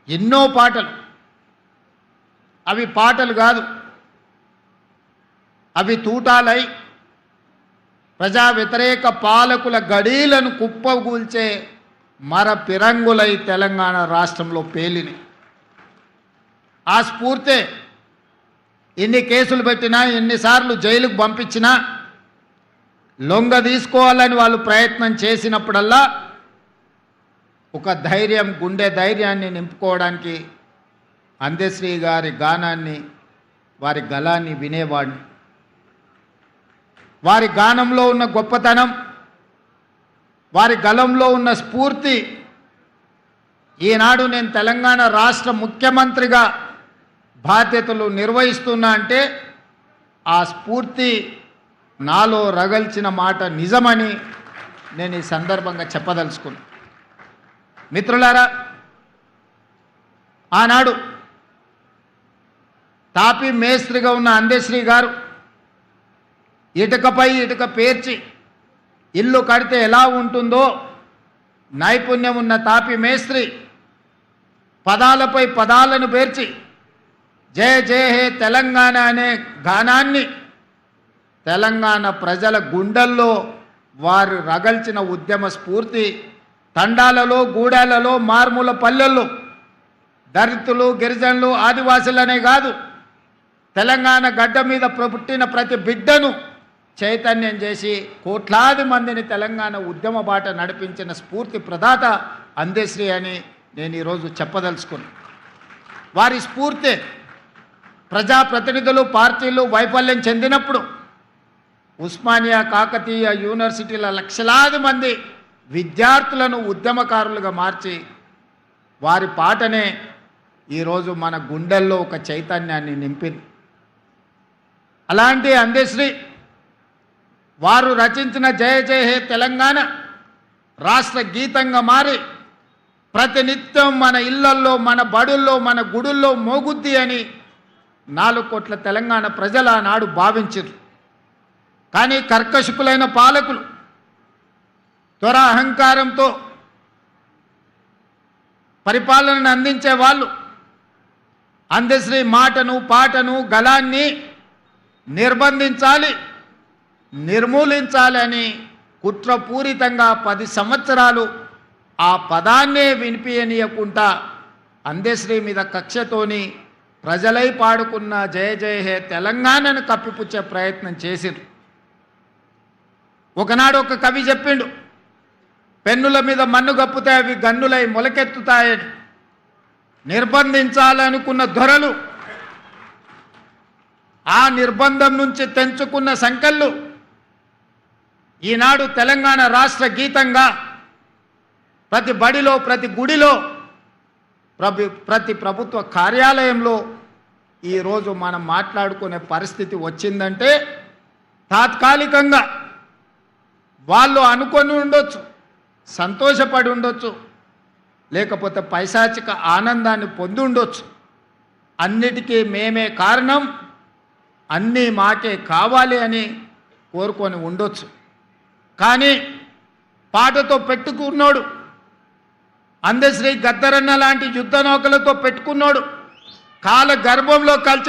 ఎన్నో పాటలు. అవి పాటలు కాదు, అవి తూటాలై ప్రజా వ్యతిరేక పాలకుల గడీలను కుప్పగూల్చే మర పిరంగులై తెలంగాణ రాష్ట్రంలో పేలిని. ఆ స్ఫూర్తే ఎన్ని కేసులు పెట్టినా, ఎన్నిసార్లు జైలుకు పంపించినా, లొంగ తీసుకోవాలని వాళ్ళు ప్రయత్నం చేసినప్పుడల్లా ఒక ధైర్యం, గుండె ధైర్యాన్ని నింపుకోవడానికి అందశ్రీ గారి గానాన్ని, వారి గళాన్ని వినేవాడిని. వారి గానంలో ఉన్న గొప్పతనం, వారి గళంలో ఉన్న స్ఫూర్తి ఈనాడు నేను తెలంగాణ రాష్ట్ర ముఖ్యమంత్రిగా బాధ్యతలు నిర్వహిస్తున్నా అంటే ఆ స్ఫూర్తి నాలో రగల్చిన మాట నిజమని నేను ఈ సందర్భంగా చెప్పదలుచుకున్నాను. మిత్రులారా, ఆనాడు తాపీ మేస్త్రిగా ఉన్న అందశ్రీ గారు ఇటుకపై ఇటుక పేర్చి ఇల్లు కడితే ఎలా ఉంటుందో నైపుణ్యం ఉన్న తాపీ మేస్త్రి పదాలపై పదాలను పేర్చి జయ జయ హే తెలంగాణ అనే గానాన్ని తెలంగాణ ప్రజల గుండెల్లో వారు రగల్చిన ఉద్యమ స్ఫూర్తి తండాలలో, గూడాలలో, మార్మూల పల్లెల్లో దళితులు, గిరిజనులు, ఆదివాసులనే కాదు, తెలంగాణ గడ్డ మీద పుట్టిన ప్రతి బిడ్డను చైతన్యం చేసి కోట్లాది మందిని తెలంగాణ ఉద్యమ బాట నడిపించిన స్ఫూర్తి ప్రదాత అందశ్రీ అని నేను ఈరోజు చెప్పదలుచుకున్నాను. వారి స్ఫూర్తే ప్రజాప్రతినిధులు, పార్టీలు వైఫల్యం చెందినప్పుడు ఉస్మానియా, కాకతీయ యూనివర్సిటీల లక్షలాది మంది విద్యార్థులను ఉద్యమకారులుగా మార్చి వారి పాటనే ఈరోజు మన గుండెల్లో ఒక చైతన్యాన్ని నింపింది. అలాంటి అందశ్రీ వారు రచించిన జయ జయ హే తెలంగాణ రాష్ట్ర గీతంగా మారి ప్రతినిత్యం మన ఇళ్లల్లో, మన బడుల్లో, మన గుడుల్లో మోగుద్ది అని 4 కోట్ల తెలంగాణ ప్రజలు ఆనాడు భావించారు. కానీ కర్కశకులైన పాలకులు త్వర అహంకారంతో పరిపాలనను అందించే వాళ్ళు అందశ్రీ మాటను, పాటను, గళాన్ని నిర్బంధించాలి, నిర్మూలించాలి అని కుట్రపూరితంగా 10 సంవత్సరాలు ఆ పదాన్నే వినిపించనీయకుండా అందశ్రీ మీద కక్షతోని ప్రజలై పాడుకున్న జయ జయ హే తెలంగాణను కప్పిపుచ్చే ప్రయత్నం చేసిరు. ఒకనాడు ఒక కవి చెప్పిండు, పెన్నుల మీద మన్ను గప్పుతే అవి గన్నులై మొలకెత్తుతాయని. నిర్బంధించాలనుకున్న దొరలు ఆ నిర్బంధం నుంచి తెంచుకున్న సంకళ్ళు ఈనాడు తెలంగాణ రాష్ట్ర గీతంగా ప్రతి బడిలో, ప్రతి గుడిలో, ప్రతి ప్రభుత్వ కార్యాలయంలో ఈరోజు మనం మాట్లాడుకునే పరిస్థితి వచ్చిందంటే తాత్కాలికంగా వాళ్ళు అనుకొని ఉండొచ్చు, సంతోషపడి ఉండొచ్చు, లేకపోతే పైశాచిక ఆనందాన్ని పొంది ఉండొచ్చు. అన్నిటికీ మేమే కారణం, అన్నీ మాకే కావాలి అని కోరుకొని ఉండొచ్చు. కానీ పాటతో పెట్టుకున్నాడు అందశ్రీ, గద్దరన్న లాంటి యుద్ధ నౌకలతో పెట్టుకున్నాడు, కాల గర్భంలో కలిసి